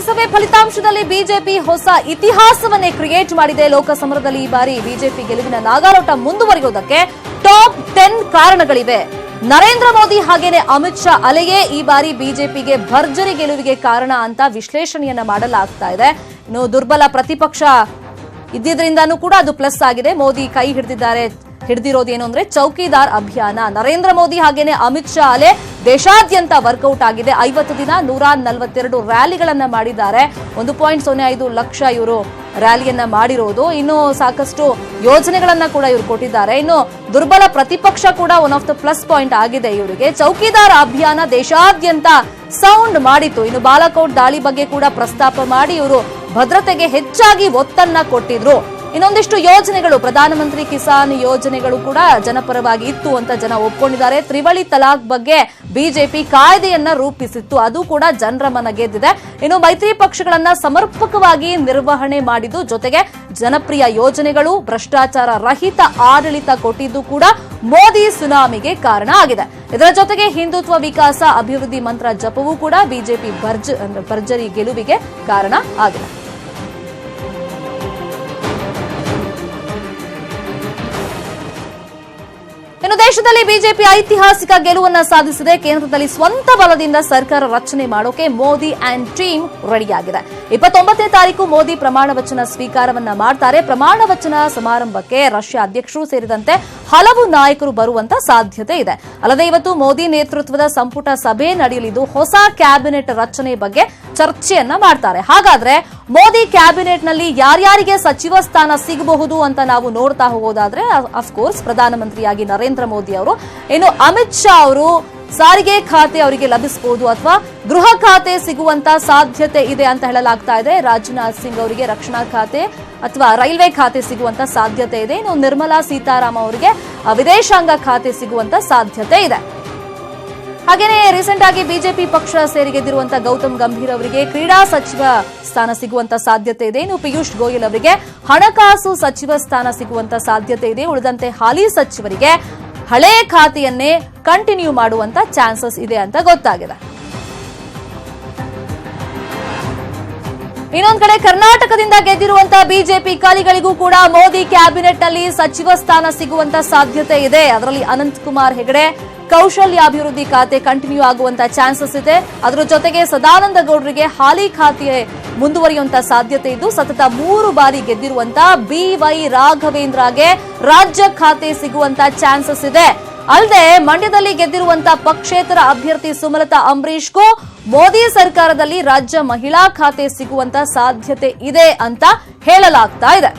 ಲೋಕಸಭೆ ಫಲಿತಾಂಶದಲ್ಲಿ ಬಿಜೆಪಿ ಹೊಸ ಇತಿಹಾಸವನ್ನೇ ಕ್ರಿಯೇಟ್ ಮಾಡಿದೆ. ಲೋಕಸಮರದಲ್ಲಿ ಈ ಬಾರಿ ಬಿಜೆಪಿ ಗೆಲುವಿನ ನಾಗಾಲೋಟ ಮುಂದುವರಿಯುವುದಕ್ಕೆ ಟಾಪ್ 10 ಕಾರಣಗಳಿವೆ. ನರೇಂದ್ರ ಮೋದಿ ಹಾಗೇನೆ ಅಮಿತ್ ಶಾ ಅಲೆಯೇ ಈ ಬಾರಿ ಬಿಜೆಪಿಗೆ ಭರ್ಜರಿ ಗೆಲುವಿಗೆ ಕಾರಣ ಅಂತ ವಿಶ್ಲೇಷಣೆಯನ್ನ ಮಾಡಲಾಗ್ತಾ ಇದೆ. ಇನ್ನು ದುರ್ಬಲ ಪ್ರತಿಪಕ್ಷ ಇದ್ದಿದ್ರಿಂದಾನೂ ಕೂಡ ಅದು ಪ್ಲಸ್ ಆಗಿದೆ. ಮೋದಿ ಕೈ ಹಿಡಿದಿರೋದೇನು ಅಂದ್ರೆ ಚೌಕಿದಾರ್ ಅಭಿಯಾನ. ನರೇಂದ್ರ ಮೋದಿ ಹಾಗೇನೆ ಅಮಿತ್ ಶಾ ಅಲೆ ದೇಶಾದ್ಯಂತ ವರ್ಕೌಟ್ ಆಗಿದೆ. 50 ದಿನ 142 ರ್ಯಾಲಿಗಳನ್ನ ಮಾಡಿದ್ದಾರೆ. 1.05 ಲಕ್ಷ ಇವರು ರ್ಯಾಲಿಯನ್ನ ಮಾಡಿರೋದು. ಇನ್ನು ಸಾಕಷ್ಟು ಯೋಜನೆಗಳನ್ನ ಕೂಡ ಇವರು ಕೊಟ್ಟಿದ್ದಾರೆ. ಇನ್ನು ದುರ್ಬಲ ಪ್ರತಿಪಕ್ಷ ಕೂಡ one of the plus point ಆಗಿದೆ ಇವರಿಗೆ. ಚೌಕಿದಾರ್ ಅಭಿಯಾನ ದೇಶಾದ್ಯಂತ ಸೌಂಡ್ ಮಾಡಿತು. ಇನ್ನು ಬಾಲಾಕೋಟ್ ದಾಳಿ ಬಗ್ಗೆ ಕೂಡ ಪ್ರಸ್ತಾಪ ಮಾಡಿ ಇವರು ಭದ್ರತೆಗೆ ಹೆಚ್ಚಾಗಿ ಒತ್ತನ್ನ ಕೊಟ್ಟಿದ್ರು. ಇನ್ನೊಂದಿಷ್ಟು ಯೋಜನೆಗಳು, ಪ್ರಧಾನಮಂತ್ರಿ ಕಿಸಾನ್ ಯೋಜನೆಗಳು ಕೂಡ ಜನಪರವಾಗಿ ಇತ್ತು ಅಂತ ಜನ ಒಪ್ಕೊಂಡಿದ್ದಾರೆ. ತ್ರಿವಳಿ ತಲಾಖ್ ಬಗ್ಗೆ ಬಿಜೆಪಿ ಕಾಯ್ದೆಯನ್ನ ರೂಪಿಸಿತ್ತು, ಅದು ಕೂಡ ಜನರ ಮನ ಗೆದ್ದಿದೆ. ಇನ್ನು ಮೈತ್ರಿ ಪಕ್ಷಗಳನ್ನ ಸಮರ್ಪಕವಾಗಿ ನಿರ್ವಹಣೆ ಮಾಡಿದ್ದು, ಜೊತೆಗೆ ಜನಪ್ರಿಯ ಯೋಜನೆಗಳು, ಭ್ರಷ್ಟಾಚಾರ ರಹಿತ ಆಡಳಿತ ಕೊಟ್ಟಿದ್ದು ಕೂಡ ಮೋದಿ ಸುನಾಮಿಗೆ ಕಾರಣ ಆಗಿದೆ. ಇದರ ಜೊತೆಗೆ ಹಿಂದುತ್ವ, ವಿಕಾಸ, ಅಭಿವೃದ್ಧಿ ಮಂತ್ರ ಜಪವೂ ಕೂಡ ಬಿಜೆಪಿ ಭರ್ಜರಿ ಗೆಲುವಿಗೆ ಕಾರಣ ಆಗಿದೆ. ಇನ್ನು ದೇಶದಲ್ಲಿ ಬಿಜೆಪಿ ಐತಿಹಾಸಿಕ ಗೆಲುವನ್ನ ಸಾಧಿಸಿದೆ. ಕೇಂದ್ರದಲ್ಲಿ ಸ್ವಂತ ಬಲದಿಂದ ಸರ್ಕಾರ ರಚನೆ ಮಾಡೋಕೆ ಮೋದಿ ಅಂಡ್ ಟೀಮ್ ರೆಡಿಯಾಗಿದೆ. 29ನೇ ತಾರೀಕು ಮೋದಿ ಪ್ರಮಾಣ ವಚನ ಸ್ವೀಕಾರವನ್ನ ಮಾಡ್ತಾರೆ. ಪ್ರಮಾಣ ವಚನ ಸಮಾರಂಭಕ್ಕೆ ರಷ್ಯಾ ಅಧ್ಯಕ್ಷರು ಸೇರಿದಂತೆ ಹಲವು ನಾಯಕರು ಬರುವಂತ ಸಾಧ್ಯತೆ ಇದೆ. ಅಲ್ಲದೆ ಇವತ್ತು ಮೋದಿ ನೇತೃತ್ವದ ಸಂಪುಟ ಸಭೆ ನಡೆಯಲಿದ್ದು ಹೊಸ ಕ್ಯಾಬಿನೆಟ್ ರಚನೆ ಬಗ್ಗೆ ಚರ್ಚೆಯನ್ನ ಮಾಡ್ತಾರೆ. ಹಾಗಾದ್ರೆ ಮೋದಿ ಕ್ಯಾಬಿನೆಟ್ನಲ್ಲಿ ಯಾರ್ಯಾರಿಗೆ ಸಚಿವ ಸ್ಥಾನ ಸಿಗಬಹುದು ಅಂತ ನಾವು ನೋಡ್ತಾ ಹೋಗೋದಾದ್ರೆ ಅಫ್ಕೋರ್ಸ್ ಪ್ರಧಾನಮಂತ್ರಿಯಾಗಿ ನರೇಂದ್ರ ಮೋದಿ ಅವರು, ಇನ್ನು ಅಮಿತ್ ಶಾ ಅವರು ಸಾರಿಗೆ ಖಾತೆ ಅವರಿಗೆ ಲಭಿಸಬಹುದು ಅಥವಾ ಗೃಹ ಖಾತೆ ಸಿಗುವಂತ ಸಾಧ್ಯತೆ ಇದೆ ಅಂತ ಹೇಳಲಾಗ್ತಾ ಇದೆ. ರಾಜನಾಥ್ ಸಿಂಗ್ ಅವರಿಗೆ ರಕ್ಷಣಾ ಖಾತೆ ಅಥವಾ ರೈಲ್ವೆ ಖಾತೆ ಸಿಗುವಂತ ಸಾಧ್ಯತೆ ಇದೆ. ಇನ್ನು ನಿರ್ಮಲಾ ಸೀತಾರಾಮನ್ ಅವರಿಗೆ ವಿದೇಶಾಂಗ ಖಾತೆ ಸಿಗುವಂತ ಸಾಧ್ಯತೆ ಇದೆ. ಹಾಗೇನೆ ರೀಸೆಂಟ್ ಆಗಿ ಬಿಜೆಪಿ ಪಕ್ಷ ಸೇರಿಗೆದ್ದಿರುವಂತಹ ಗೌತಮ್ ಗಂಭೀರ್ ಅವರಿಗೆ ಕ್ರೀಡಾ ಸಚಿವ ಸ್ಥಾನ ಸಿಗುವಂತ ಸಾಧ್ಯತೆ ಇದೆ. ಇನ್ನು ಪಿಯೂಷ್ ಗೋಯಲ್ ಅವರಿಗೆ ಹಣಕಾಸು ಸಚಿವ ಸ್ಥಾನ ಸಿಗುವಂತ ಸಾಧ್ಯತೆ ಇದೆ. ಉಳಿದಂತೆ ಹಾಲಿ ಸಚಿವರಿಗೆ ಹಳೆ ಖಾತೆಯನ್ನೇ ಕಂಟಿನ್ಯೂ ಮಾಡುವಂತ ಚಾನ್ಸಸ್ ಇದೆ ಅಂತ ಗೊತ್ತಾಗಿದೆ. ಇನ್ನೊಂದು ಕಡೆ ಕರ್ನಾಟಕದಿಂದ ಗೆದ್ದಿರುವಂತಹ ಬಿಜೆಪಿ ಕಲಿಗಳಿಗೂ ಕೂಡ ಮೋದಿ ಕ್ಯಾಬಿನೆಟ್ ನಲ್ಲಿ ಸಚಿವ ಸ್ಥಾನ ಸಿಗುವಂತ ಸಾಧ್ಯತೆ ಇದೆ. ಅದರಲ್ಲಿ ಅನಂತ್ ಕುಮಾರ್ ಹೆಗಡೆ ಕೌಶಲ್ಯಾಭಿವೃದ್ಧಿ ಖಾತೆ ಕಂಟಿನ್ಯೂ ಆಗುವಂತ ಚಾನ್ಸಸ್ ಇದೆ. ಅದರ ಜೊತೆಗೆ ಸದಾನಂದ ಗೌಡರಿಗೆ ಹಾಲಿ ಖಾತೆ ಮುಂದುವರಿಯುವಂತ ಸಾಧ್ಯತೆ ಇದ್ದು, ಸತತ 3 ಬಾರಿ ಗೆದ್ದಿರುವಂತಹ BY ರಾಘವೇಂದ್ರಗೆ ರಾಜ್ಯ ಖಾತೆ ಸಿಗುವಂತ ಚಾನ್ಸಸ್ ಇದೆ. ಅಲ್ಲದೆ ಮಂಡ್ಯದಲ್ಲಿ ಗೆದ್ದಿರುವಂತಹ ಪಕ್ಷೇತರ ಅಭ್ಯರ್ಥಿ ಸುಮಲತಾ ಅಂಬರೀಶ್ಗೂ ಮೋದಿ ಸರ್ಕಾರದಲ್ಲಿ ರಾಜ್ಯ ಮಹಿಳಾ ಖಾತೆ ಸಿಗುವಂತ ಸಾಧ್ಯತೆ ಇದೆ ಅಂತ ಹೇಳಲಾಗ್ತಾ ಇದೆ.